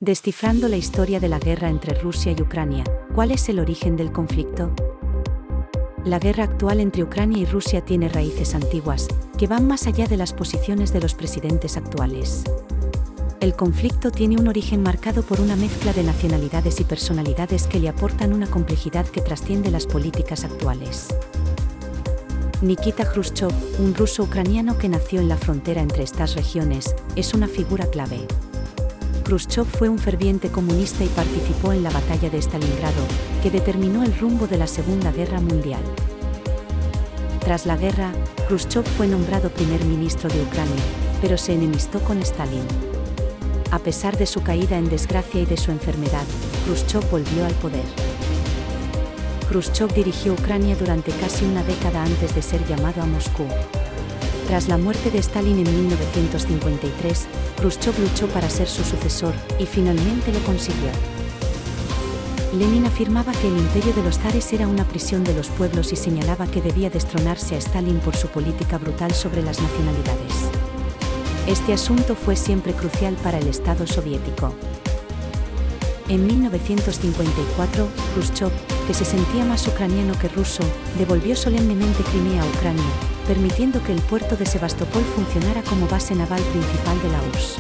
Descifrando la historia de la guerra entre Rusia y Ucrania, ¿cuál es el origen del conflicto? La guerra actual entre Ucrania y Rusia tiene raíces antiguas, que van más allá de las posiciones de los presidentes actuales. El conflicto tiene un origen marcado por una mezcla de nacionalidades y personalidades que le aportan una complejidad que trasciende las políticas actuales. Nikita Khrushchev, un ruso ucraniano que nació en la frontera entre estas regiones, es una figura clave. Khrushchev fue un ferviente comunista y participó en la batalla de Stalingrado, que determinó el rumbo de la Segunda Guerra Mundial. Tras la guerra, Khrushchev fue nombrado primer ministro de Ucrania, pero se enemistó con Stalin. A pesar de su caída en desgracia y de su enfermedad, Khrushchev volvió al poder. Khrushchev dirigió Ucrania durante casi una década antes de ser llamado a Moscú. Tras la muerte de Stalin en 1953, Khrushchev luchó para ser su sucesor, y finalmente lo consiguió. Lenin afirmaba que el imperio de los zares era una prisión de los pueblos y señalaba que debía destronarse a Stalin por su política brutal sobre las nacionalidades. Este asunto fue siempre crucial para el Estado soviético. En 1954, Khrushchev, que se sentía más ucraniano que ruso, devolvió solemnemente Crimea a Ucrania, permitiendo que el puerto de Sebastopol funcionara como base naval principal de la URSS.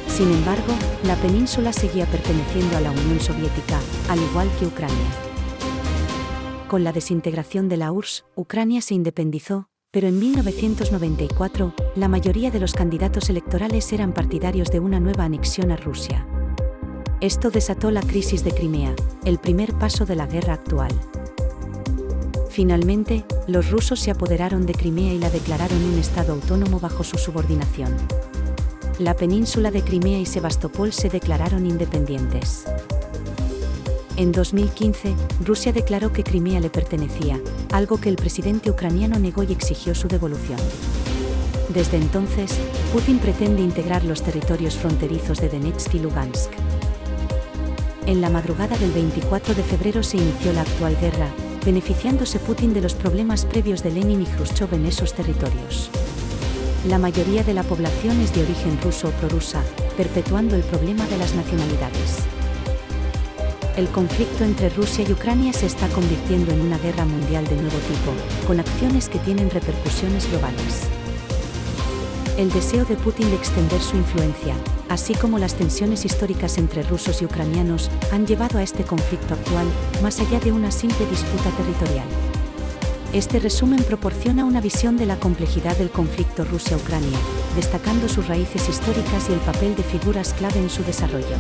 Sin embargo, la península seguía perteneciendo a la Unión Soviética, al igual que Ucrania. Con la desintegración de la URSS, Ucrania se independizó, pero en 1994, la mayoría de los candidatos electorales eran partidarios de una nueva anexión a Rusia. Esto desató la crisis de Crimea, el primer paso de la guerra actual. Finalmente, los rusos se apoderaron de Crimea y la declararon un estado autónomo bajo su subordinación. La península de Crimea y Sebastopol se declararon independientes. En 2015, Rusia declaró que Crimea le pertenecía, algo que el presidente ucraniano negó y exigió su devolución. Desde entonces, Putin pretende integrar los territorios fronterizos de Donetsk y Lugansk. En la madrugada del 24 de febrero se inició la actual guerra, beneficiándose Putin de los problemas previos de Lenin y Khrushchev en esos territorios. La mayoría de la población es de origen ruso o prorrusa, perpetuando el problema de las nacionalidades. El conflicto entre Rusia y Ucrania se está convirtiendo en una guerra mundial de nuevo tipo, con acciones que tienen repercusiones globales. El deseo de Putin de extender su influencia, así como las tensiones históricas entre rusos y ucranianos, han llevado a este conflicto actual, más allá de una simple disputa territorial. Este resumen proporciona una visión de la complejidad del conflicto Rusia-Ucrania, destacando sus raíces históricas y el papel de figuras clave en su desarrollo.